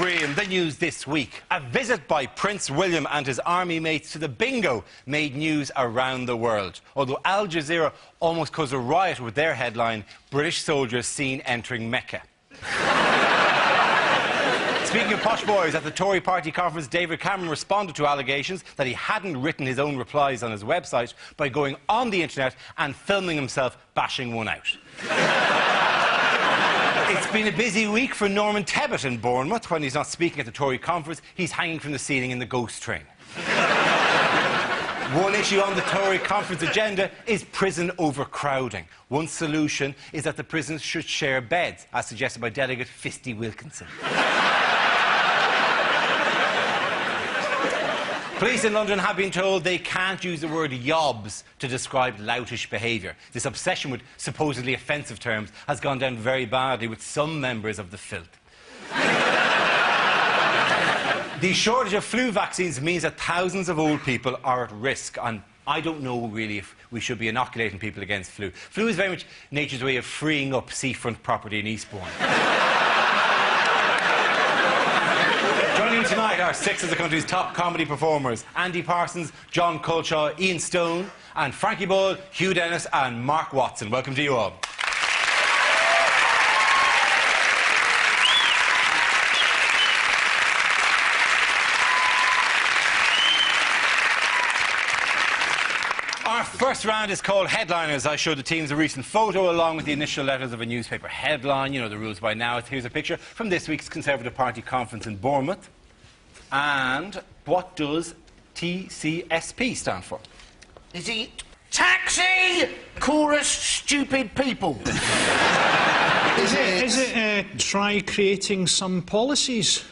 In the news this week, a visit by Prince William and his army mates to the bingo made news around the world. Although Al Jazeera almost caused a riot with their headline, British soldiers seen entering Mecca. Speaking of posh boys, at the Tory party conference, David Cameron responded to allegations that he hadn't written his own replies on his website by going on the internet and filming himself bashing one out. It's been a busy week for Norman Tebbit in Bournemouth. When he's not speaking at the Tory conference, he's hanging from the ceiling in the ghost train. One issue on the Tory conference agenda is prison overcrowding. One solution is that the prisons should share beds, as suggested by Delegate Fisty Wilkinson. Police in London have been told they can't use the word yobs to describe loutish behaviour. This obsession with supposedly offensive terms has gone down very badly with some members of the filth. The shortage of flu vaccines means that thousands of old people are at risk, and I don't know really if we should be inoculating people against flu. Flu is very much nature's way of freeing up seafront property in Eastbourne. Joining tonight are six of the country's top comedy performers: Andy Parsons, John Colshaw, Ian Stone, and Frankie Bull, Hugh Dennis and Mark Watson. Welcome to you all. Our first round is called Headliners. I showed the teams a recent photo along with the initial letters of a newspaper headline. You know the rules by now. Here's a picture from this week's Conservative Party conference in Bournemouth. And what does TCSP stand for? Is it Taxi Chorus Stupid People? Is it try creating some policies?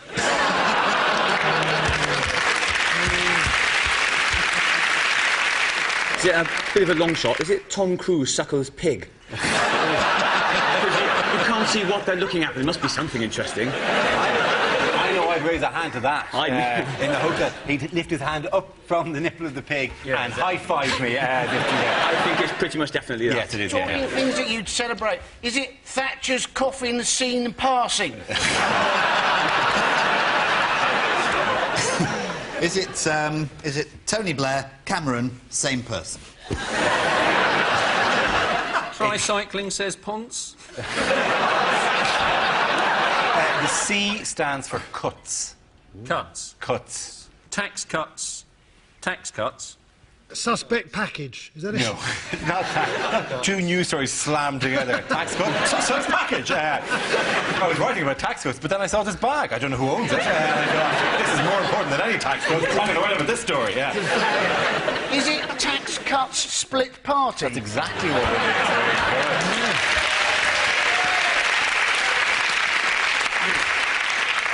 Is it a bit of a long shot? Is it Tom Cruise suckles pig? You can't see what they're looking at, but there must be something interesting. I know I'd raise a hand to that. In the hope that he'd lift his hand up from the nipple of the pig and high-five me. I think it's pretty much definitely that. Yes, it is. Talking things that you'd celebrate, is it Thatcher's coffin seen passing? Is it Tony Blair, Cameron, same person? Tricycling, says Ponce. The C stands for cuts. Cuts. Cuts. Tax cuts. Tax cuts. Suspect package, is that it? No, not that. Two news stories slammed together. Tax cuts, suspect package. I was writing about tax cuts, but then I saw this bag. I don't know who owns it. This is more important than any tax cuts. I'm going to write about this story, Is it tax cuts split party? That's exactly what it is.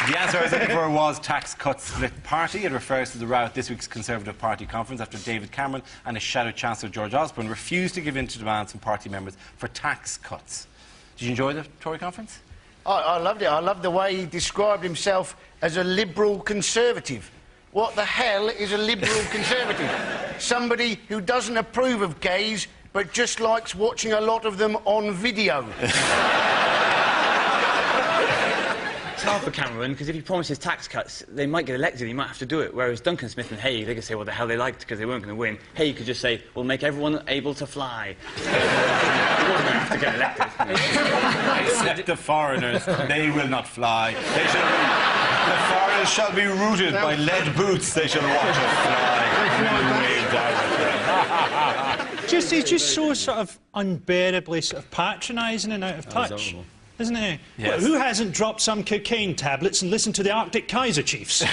The answer I was looking for was tax cuts split party. It refers to the row at this week's Conservative Party conference after David Cameron and his shadow Chancellor George Osborne refused to give in to demands from party members for tax cuts. Did you enjoy the Tory conference? I loved it. I loved the way he described himself as a liberal conservative. What the hell is a liberal conservative? Somebody who doesn't approve of gays but just likes watching a lot of them on video. It's hard for Cameron, because if he promises tax cuts, they might get elected, he might have to do it. Whereas Duncan Smith and Hay, they could say what the hell they liked because they weren't going to win. Hay could just say, we'll make everyone able to fly. He wasn't going to have to get elected. Except the foreigners, they will not fly. They shall be, the foreigners shall be rooted by lead boots, they shall watch us fly. He's just so sort of unbearably sort of patronising and out of touch. Isn't he? Yes. Well, who hasn't dropped some cocaine tablets and listened to the Arctic Kaiser Chiefs? I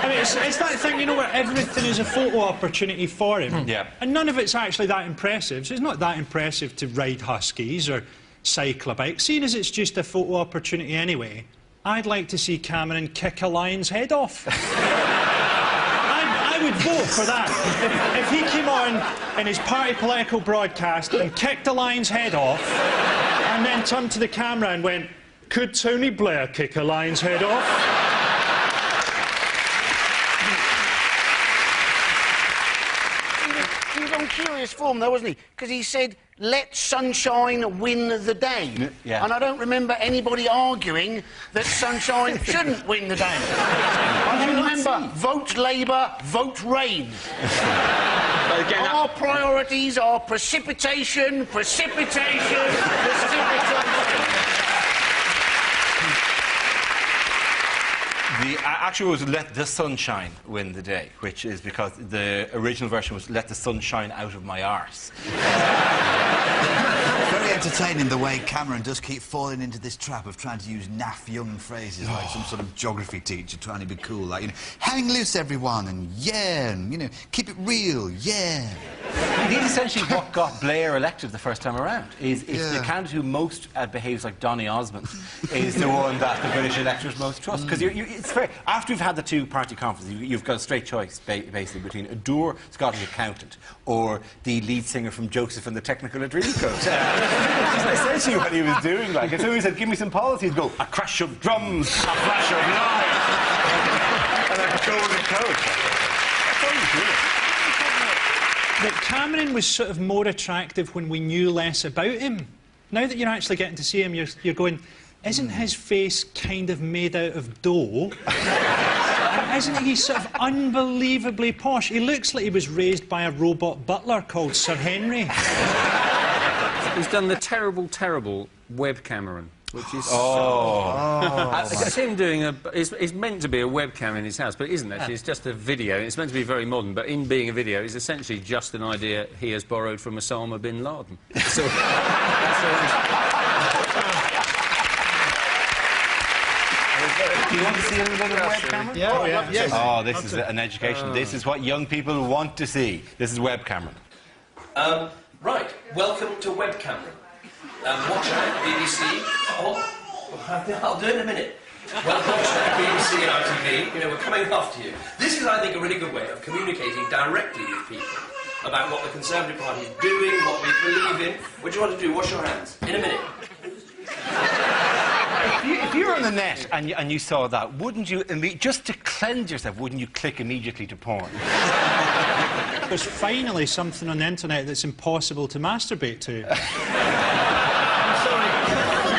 mean, It's that thing, you know, where everything is a photo opportunity for him. Yeah. And none of it's actually that impressive. So it's not that impressive to ride huskies or cycle a bike. Seeing as it's just a photo opportunity anyway, I'd like to see Cameron kick a lion's head off. I would vote for that. If he came on in his party political broadcast and kicked a lion's head off and then turned to the camera and went, "Could Tony Blair kick a lion's head off?" He was on curious form, though, wasn't he? Because he said, "Let sunshine win the day." Yeah. And I don't remember anybody arguing that sunshine shouldn't win the day. I can remember, vote Labour, vote rain. But again, Our priorities are precipitation, precipitation, precipitation. The actual was "Let the sunshine win the day," which is because the original version was "Let the sun shine out of my arse." Very entertaining the way Cameron does keep falling into this trap of trying to use naff young phrases like some sort of geography teacher trying to be cool, like, you know, hang loose everyone, and yeah, and, you know, keep it real, yeah. Indeed, essentially what got Blair elected the first time around is the candidate who most behaves like Donny Osmond is the one that the British electors most trust. Because it's fair. After you've had the two-party conference, you've got a straight choice, basically, between a dour Scottish accountant or the lead singer from Joseph and the Technicolor Dreamcoat. Which is essentially what he was doing. Like, if somebody said, "Give me some policy," he'd go, "A crash of drums, a flash of light," and a golden coat. That's all he's doing. That Cameron was sort of more attractive when we knew less about him. Now that you're actually getting to see him, you're going, isn't his face kind of made out of dough? And isn't he sort of unbelievably posh? He looks like he was raised by a robot butler called Sir Henry. He's done the terrible, terrible web Cameron, which is... It's him doing a... It's meant to be a webcam in his house, but it isn't actually. It's just a video. It's meant to be very modern, but in being a video, it's essentially just an idea he has borrowed from Osama bin Laden. So... Do you want to see a little bit of web Cameron? Yeah, oh, yeah. Yes. Oh, this is an education. This is what young people want to see. This is web Cameron. Right, welcome to Web Cameron. Watch out, BBC. I'll do it in a minute. Welcome to BBC and ITV. You know, we're coming after you. This is, I think, a really good way of communicating directly with people about what the Conservative Party is doing, what we believe in. What do you want to do? Wash your hands. In a minute. If you were on the net and you saw that, wouldn't you, just to cleanse yourself, wouldn't you click immediately to porn? There's finally something on the internet that's impossible to masturbate to.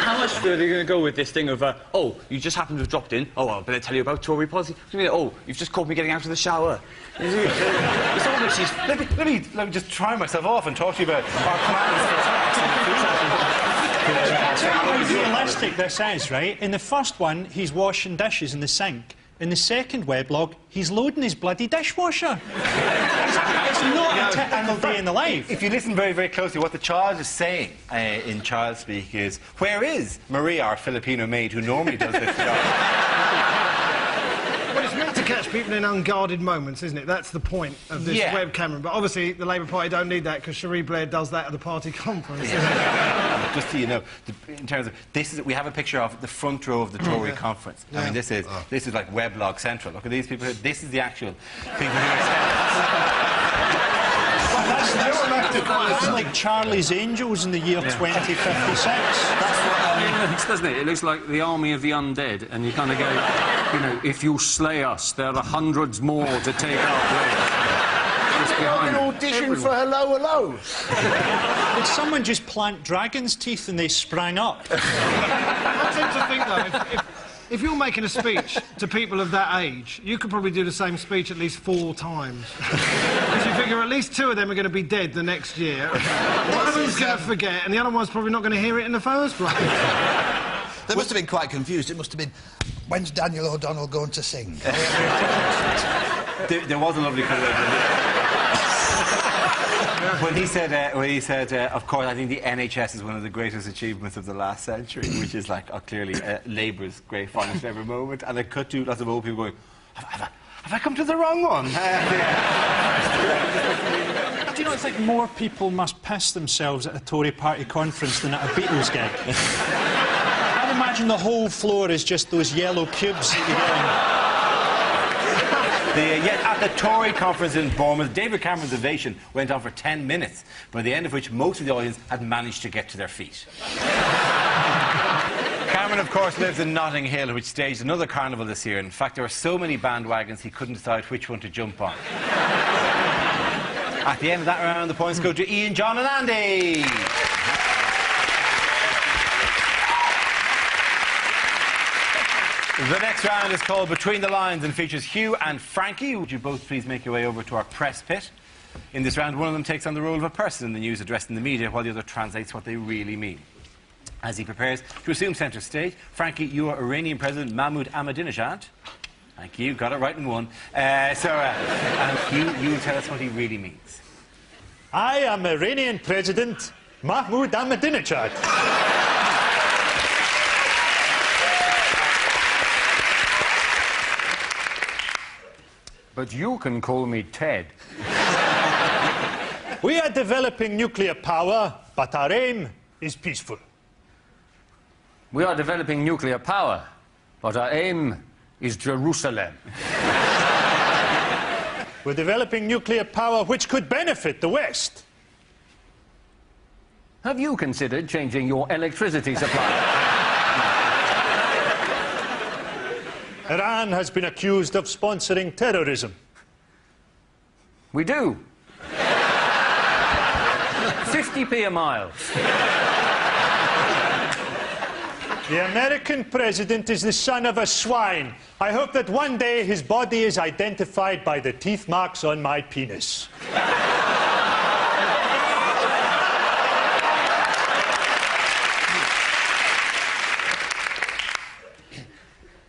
how much further are you going to go with this thing of, oh, you just happen to have dropped in, oh, I better tell you about Tory policy? What do you mean, oh, you've just caught me getting out of the shower? It's all that she's... Let me just try myself off and talk to you about our plans for tax. How realistic this is, right? In the first one, he's washing dishes in the sink. In the second weblog, he's loading his bloody dishwasher. It's not a typical day in the life. If you listen very, very closely, what the child is saying in child speak is, where is Maria, our Filipino maid, who normally does this job? Well, it's meant to catch people in unguarded moments, isn't it? That's the point of this web camera. But obviously, the Labour Party don't need that because Cherie Blair does that at the party conference. Just so you know, in terms of this, we have a picture of the front row of the Tory conference. I mean, this is like Weblog Central. Look at these people. This is the actual people who are That's like Charlie's Angels in the year 2056. That's what it looks, doesn't it? It looks like the army of the undead, and you kind of go, you know, if you slay us, there are hundreds more to take our place. An audition for Hello, Hello. Did someone just plant dragon's teeth and they sprang up? I tend to think, though, if you're making a speech to people of that age, you could probably do the same speech at least 4 times. Because you figure at least 2 of them are going to be dead the next year. One of them's going to forget, and the other one's probably not going to hear it in the first place. They must have been quite confused. It must have been, when's Daniel O'Donnell going to sing? There was a lovely kind of... when he said, of course, I think the NHS is one of the greatest achievements of the last century, which is like, clearly Labour's great finest ever moment, and they cut to lots of old people going, have Have I come to the wrong one? Do you not think more people must piss themselves at a Tory party conference than at a Beatles gig? I'd imagine the whole floor is just those yellow cubes that you get in. Yet at the Tory conference in Bournemouth, David Cameron's ovation went on for 10 minutes, by the end of which most of the audience had managed to get to their feet. Cameron, of course, lives in Notting Hill, which staged another carnival this year. In fact, there were so many bandwagons he couldn't decide which one to jump on. At the end of that round, the points go to Ian, John and Andy. The next round is called Between the Lines and features Hugh and Frankie. Would you both please make your way over to our press pit? In this round, one of them takes on the role of a person in the news addressing the media, while the other translates what they really mean. As he prepares to assume centre stage, Frankie, you are Iranian President Mahmoud Ahmadinejad. Thank you, got it right in one. And Hugh, you will tell us what he really means. I am Iranian President Mahmoud Ahmadinejad. But you can call me Ted. We are developing nuclear power, but our aim is peaceful. We are developing nuclear power, but our aim is Jerusalem. We're developing nuclear power which could benefit the West. Have you considered changing your electricity supply? Iran has been accused of sponsoring terrorism. We do. 50p a mile. The American president is the son of a swine. I hope that one day his body is identified by the teeth marks on my penis.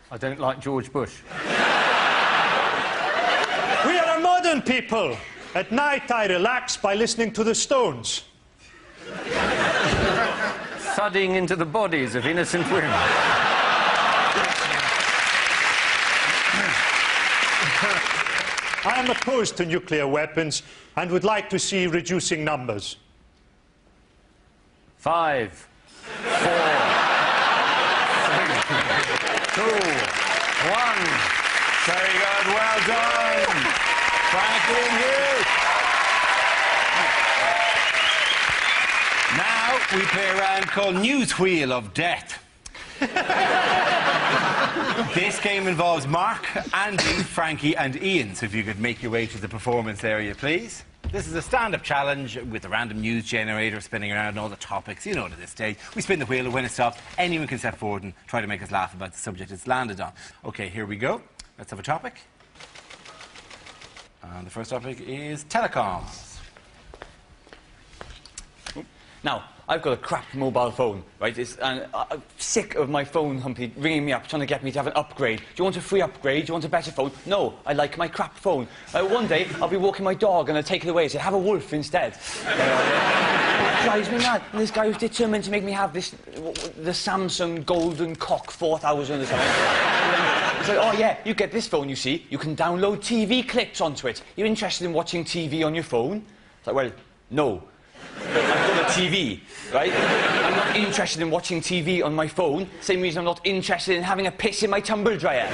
I don't like George Bush. We are a modern people. At night I relax by listening to the Stones. Thudding into the bodies of innocent women. I am opposed to nuclear weapons and would like to see reducing numbers. 5, 4, 3, 2, 1. Very good, well done. Frankie and Hugh. Now we play a round called News Wheel of Death. This game involves Mark, Andy, Frankie and Ian, so if you could make your way to the performance area, please. This is a stand-up challenge with a random news generator spinning around and all the topics. You know it at this stage. We spin the wheel, and when it stops, anyone can step forward and try to make us laugh about the subject it's landed on. OK, here we go. Let's have a topic. And the first topic is telecoms. Now, I've got a crap mobile phone, right? And I'm sick of my phone Humpy ringing me up, trying to get me to have an upgrade. Do you want a free upgrade? Do you want a better phone? No, I like my crap phone. One day, I'll be walking my dog and I'll take it away and say, have a wolf instead. It drives me mad. And this guy was determined to make me have this, the Samsung Golden Cock 4000 or something. He's like, oh yeah, you get this phone, you see. You can download TV clips onto it. You're interested in watching TV on your phone? It's like, well, no. I've got a TV, right? I'm not interested in watching TV on my phone. Same reason I'm not interested in having a piss in my tumble dryer.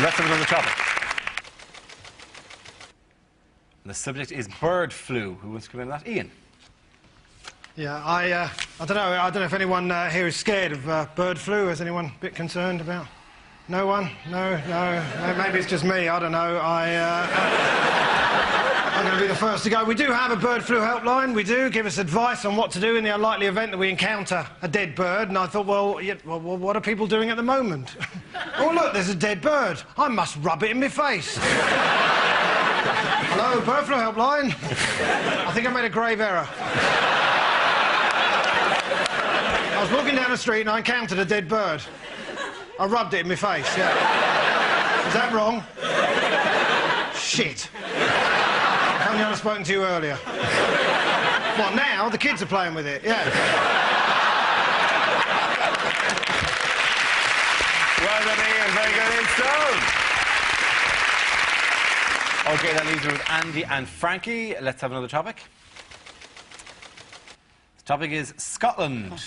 Let's have another topic. The subject is bird flu. Who wants to come in on that? Ian. Yeah, I don't know if anyone here is scared of bird flu. Is anyone a bit concerned about? No one? No. Maybe it's just me. I don't know. I'm going to be the first to go. We do have a bird flu helpline. We do give us advice on what to do in the unlikely event that we encounter a dead bird. And I thought, well, what are people doing at the moment? Oh, look, there's a dead bird. I must rub it in my face. Hello, bird flu helpline. I think I made a grave error. I was walking down the street and I encountered a dead bird. I rubbed it in my face, yeah. Is that wrong? Shit. If only I'd have spoken to you earlier. What, now? The kids are playing with it, yeah. well done, Ian. Very good, Ian Stone. OK, that leaves me with Andy and Frankie. Let's have another topic. The topic is Scotland.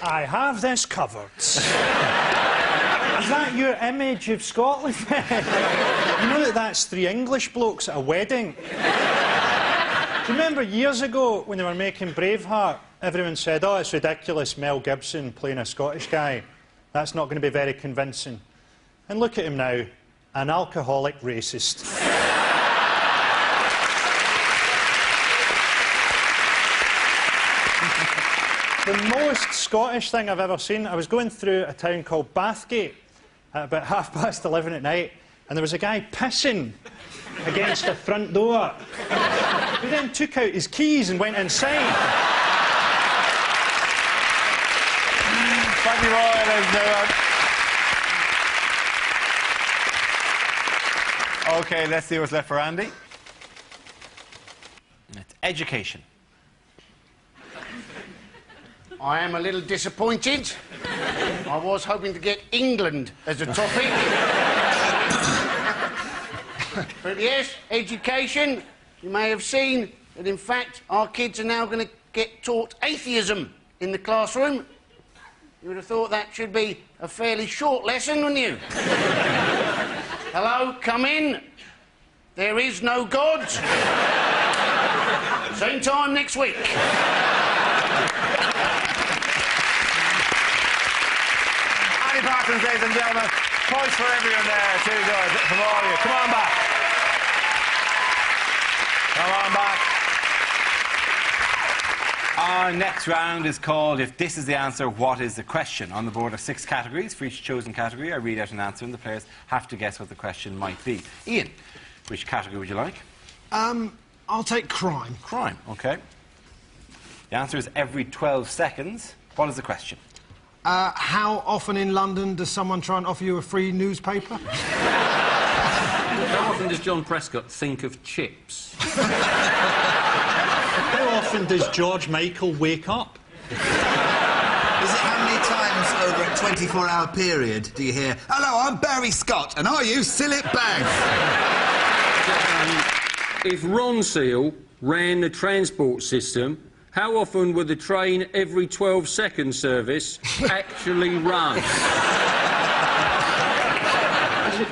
I have this covered. Is that your image of Scotland? You know that's three English blokes at a wedding? Do you remember years ago when they were making Braveheart, everyone said, oh, it's ridiculous, Mel Gibson playing a Scottish guy. That's not going to be very convincing. And look at him now, an alcoholic racist. The most Scottish thing I've ever seen, I was going through a town called Bathgate at about 11:30 at night, and there was a guy pissing against the front door. He then took out his keys and went inside. Frankie Roy, ladies and gentlemen. OK, let's see what's left for Andy. It's education. I am a little disappointed. I was hoping to get England as a topic. But yes, education. You may have seen that, in fact, our kids are now going to get taught atheism in the classroom. You would have thought that should be a fairly short lesson, wouldn't you? Hello, come in. There is no God. Same time next week. Andy Parsons, ladies and gentlemen. Points for everyone there. Too good. From all of you. Come on back. Come on back. Our next round is called If This Is the Answer, What Is the Question? On the board are 6 categories. For each chosen category, I read out an answer and the players have to guess what the question might be. Ian, which category would you like? I'll take crime. Crime, OK. The answer is every 12 seconds. What is the question? How often in London does someone try and offer you a free newspaper? How often does John Prescott think of chips? How often does George Michael wake up? Is it how many times over a 24-hour period do you hear, hello, I'm Barry Scott, and are you Sillet Bag? If Ron Seal ran the transport system, how often would the train every 12-second service actually run?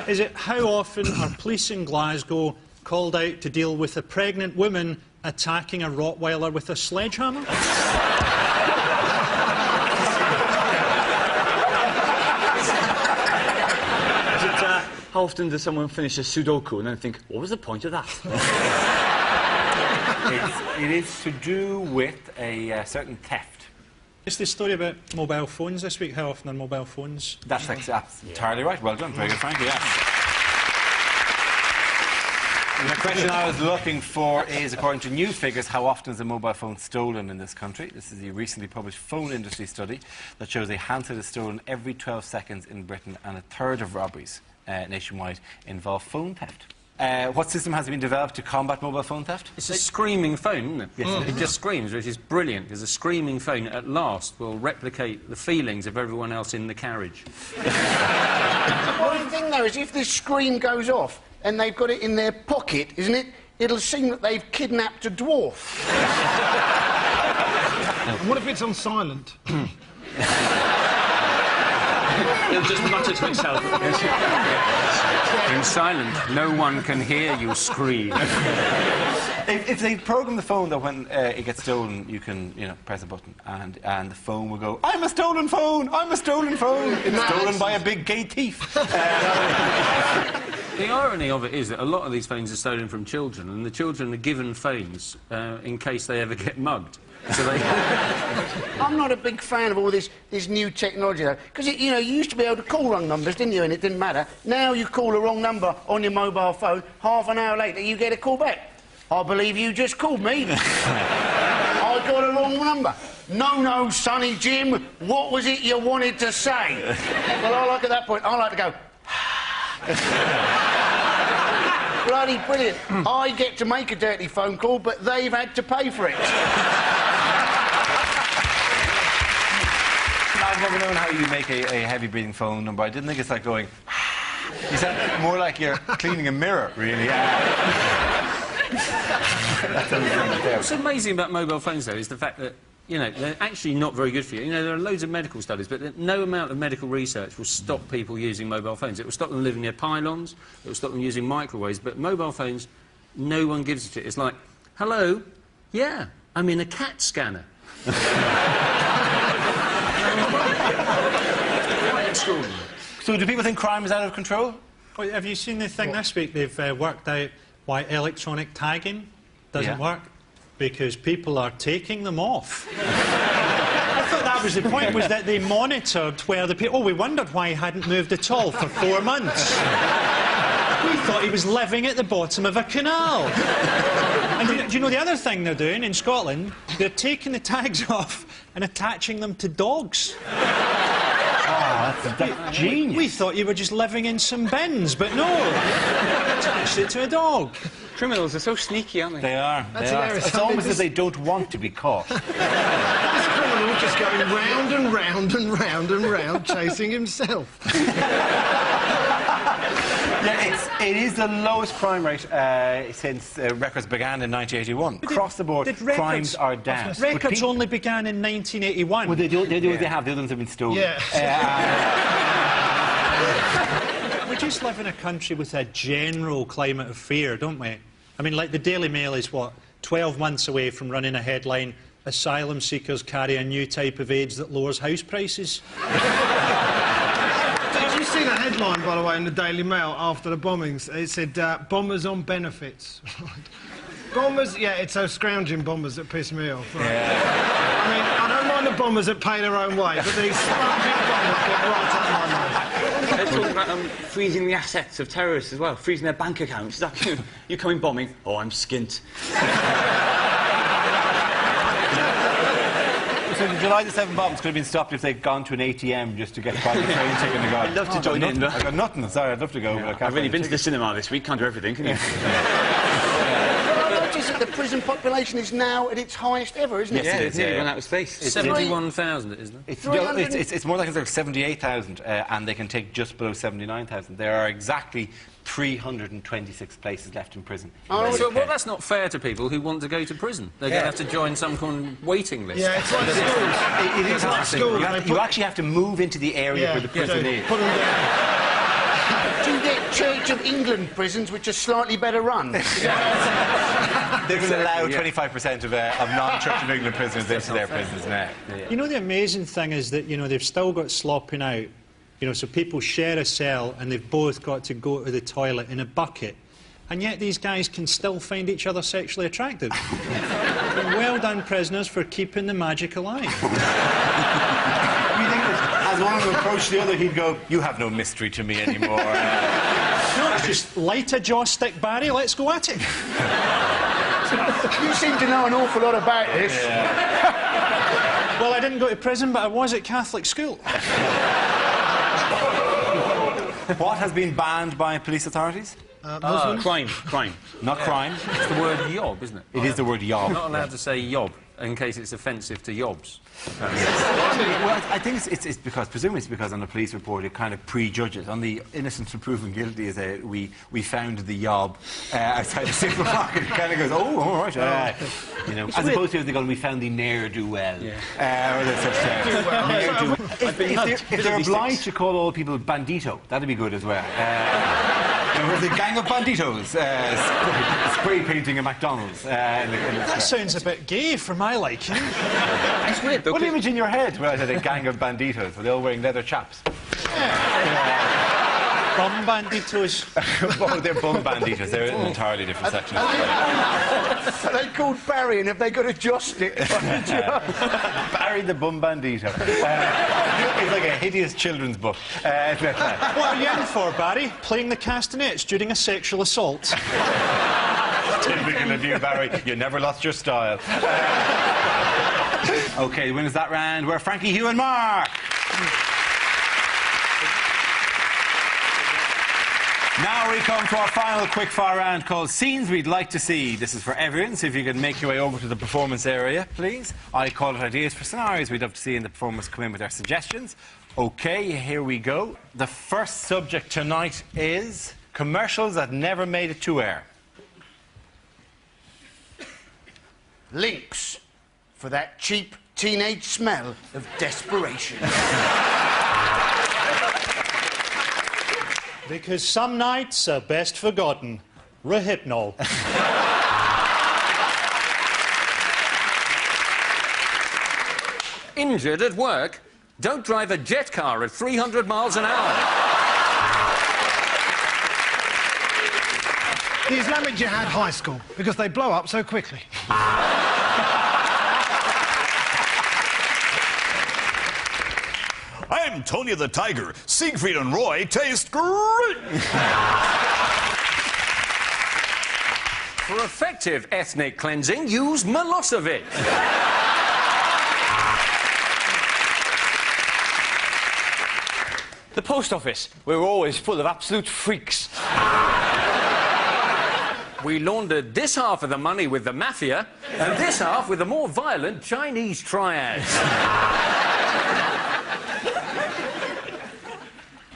Is it how often are police in Glasgow called out to deal with a pregnant woman attacking a Rottweiler with a sledgehammer? How often does someone finish a Sudoku and then think, what was the point of that? It is to do with a certain theft. It's the story about mobile phones this week. How often are mobile phones? That's entirely right. Well done. Very good, Frankie. Yeah. And the question I was looking for is, according to news figures, how often is a mobile phone stolen in this country? This is a recently published phone industry study that shows a handset is stolen every 12 seconds in Britain, and a third of robberies nationwide involve phone theft. What system has been developed to combat mobile phone theft? It's a screaming phone, isn't it? Yes, It just screams, which is brilliant, because a screaming phone at last will replicate the feelings of everyone else in the carriage. One thing, though, is if this screen goes off and they've got it in their pocket, isn't it? It'll seem that they've kidnapped a dwarf. And what if it's on silent? He'll just mutter to himself. In silent, no one can hear you scream. If they program the phone that when it gets stolen, you can, press a button and the phone will go, I'm a stolen phone! I'm a stolen phone! It's stolen by a big gay thief. The irony of it is that a lot of these phones are stolen from children, and the children are given phones in case they ever get mugged. So they... I'm not a big fan of all this new technology, though, because, you used to be able to call wrong numbers, didn't you, and it didn't matter. Now you call a wrong number on your mobile phone, half an hour later you get a call back. I believe you just called me. I got a wrong number. No, Sonny Jim, what was it you wanted to say? Well, at that point, I like to go... Bloody brilliant. I get to make a dirty phone call, but they've had to pay for it. I've never known how you make a heavy-breathing phone number. I didn't think it's like going... You sound more like you're cleaning a mirror, really. What's amazing about mobile phones, though, is the fact that, you know, they're actually not very good for you. You know, there are loads of medical studies, but no amount of medical research will stop people using mobile phones. It will stop them living near pylons, it will stop them using microwaves, but mobile phones, no one gives a shit. It's like, hello, yeah, I'm in a CAT scanner. Quite extraordinary. So do people think crime is out of control? Well, have you seen the thing this week? They've worked out why electronic tagging doesn't work. Because people are taking them off. I thought that was the point, was that they monitored where the people... Oh, we wondered why he hadn't moved at all for 4 months. We thought he was living at the bottom of a canal. And do you know the other thing they're doing in Scotland? They're taking the tags off and attaching them to dogs. That's genius. We thought you were just living in some bins, but no. Attached it to a dog. Criminals are so sneaky, aren't they? They are. That's They are. hilarious. It's almost as they don't want to be caught. This criminal just going round and round and round and round, chasing himself. Yeah, it is the lowest crime rate since records began in 1981. Across the board, crimes are down. Records only began in 1981. Well, they do what they have. The other ones have been stolen. We just live in a country with a general climate of fear, don't we? I mean, like, the Daily Mail is, what, 12 months away from running a headline, asylum seekers carry a new type of AIDS that lowers house prices. Did you see the headline, by the way, in the Daily Mail after the bombings? It said, bombers on benefits. Bombers, yeah, it's those scrounging bombers that piss me off. Right? I mean, I don't mind the bombers that pay their own way, but these scrounging bombers get right up my nose. They're talking about freezing the assets of terrorists as well, freezing their bank accounts. Is that you coming bombing? Oh, I'm skint. So the July the 7th bombs could have been stopped if they'd gone to an ATM just to get a private train ticket and go. I'd love to join in, but... I've got nothing. Sorry, I'd love to go, but I can't. I've really been to the cinema this week, can't do everything, can you? The prison population is now at its highest ever, isn't it? Yes, it is. Run out of space. 71,000, isn't it? It's more like 78,000, and they can take just below 79,000. There are exactly 326 places left in prison. Well, that's not fair to people who want to go to prison. They're going to have to join some kind of waiting list. Yeah, it's like schools. It is like schools. You actually have to move into the area where the prison is. Put them down. Do you get Church of England prisons which are slightly better run? They're going to allow 25% of non-Church of England prisoners into their prisons now. You know, the amazing thing is that, you know, they've still got slopping out. You know, so people share a cell and they've both got to go to the toilet in a bucket. And yet these guys can still find each other sexually attractive. Well done, prisoners, for keeping the magic alive. You think that as one of them approached the other, he'd go, "You have no mystery to me anymore." No, just light a joss stick, Barry, let's go at it. You seem to know an awful lot about this. Well, I didn't go to prison, but I was at Catholic school. What has been banned by police authorities? Crime. Not crime. It's the word yob, isn't it? It is the word yob. Not allowed to say yob, in case it's offensive to yobs. Well, I think it's because, presumably it's because on the police report it kind of prejudges. On the innocent until proven guilty, we found the yob outside the supermarket. It kind of goes, oh, all right. You know, as opposed to they go, we found the ne'er-do-well. If they're obliged to call all people bandito, that'd be good as well. There's a gang of banditos spray painting a McDonald's. That sounds a bit gay for my liking. It's weird, though. What image in your head when I said a gang of banditos? Were they all wearing leather chaps? Bum banditos. Oh, they're bum banditos. They're in an entirely different section. Are they called Barry and have they got a joss stick? Barry the bum bandito. It's like a hideous children's book. What are you in for, Barry? Playing the castanets during a sexual assault? Typical of you, Barry. You never lost your style. OK, the winners that round were Frankie, Hugh and Mark. Now we come to our final quickfire round called Scenes We'd Like to See. This is for everyone, so if you can make your way over to the performance area, please. I call it ideas for scenarios we'd love to see, and the performers come in with their suggestions. OK, here we go. The first subject tonight is commercials that never made it to air. Lynx, for that cheap teenage smell of desperation. Because some nights are best forgotten. Rehypnol. Injured at work? Don't drive a jet car at 300 miles an hour. The Islamic Jihad High School, because they blow up so quickly. I'm Tony the Tiger. Siegfried and Roy taste great. For effective ethnic cleansing, use Milosevic. The post office. We're always full of absolute freaks. We laundered this half of the money with the mafia and this half with the more violent Chinese triads.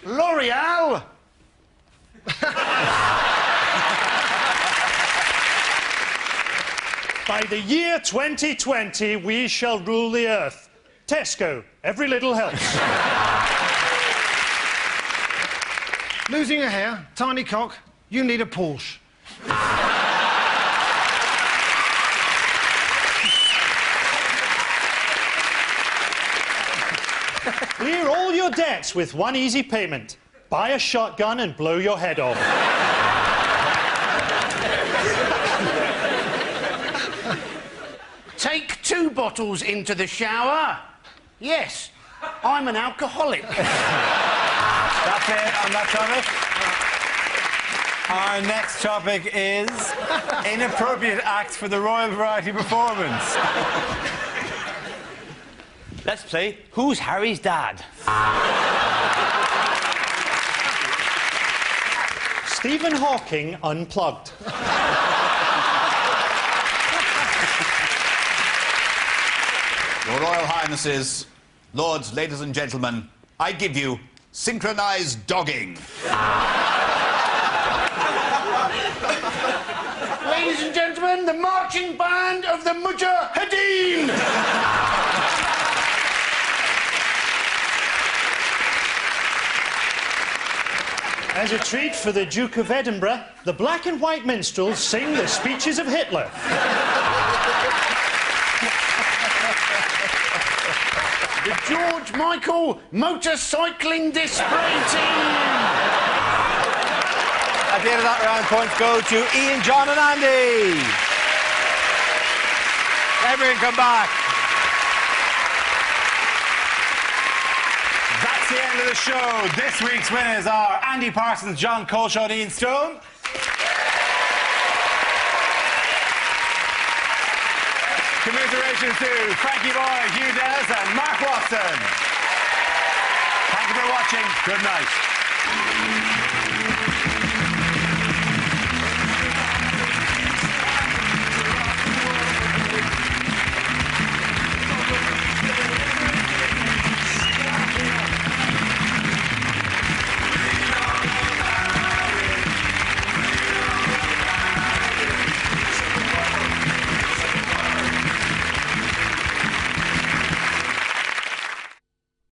L'Oreal! By the year 2020, we shall rule the earth. Tesco, every little helps. Losing a hair, tiny cock, you need a Porsche. Clear all your debts with one easy payment. Buy a shotgun and blow your head off. Take 2 bottles into the shower. Yes, I'm an alcoholic. That's it on that topic. Our next topic is inappropriate acts for the Royal Variety Performance. Let's play Who's Harry's Dad? Stephen Hawking unplugged. Your Royal Highnesses, Lords, ladies and gentlemen, I give you synchronised dogging. Ladies and gentlemen, the marching band of the Mujahideen! As a treat for the Duke of Edinburgh, the black and white minstrels sing the speeches of Hitler. The George Michael motorcycling display team! At the end of that round, points go to Ian, John and Andy. Everyone come back. That's the end of the show. This week's winners are Andy Parsons, John Coleshaw, Ian Stone. Commiserations to Frankie Boy, Hugh Dennis and Mark Watson. Thank you for watching. Good night.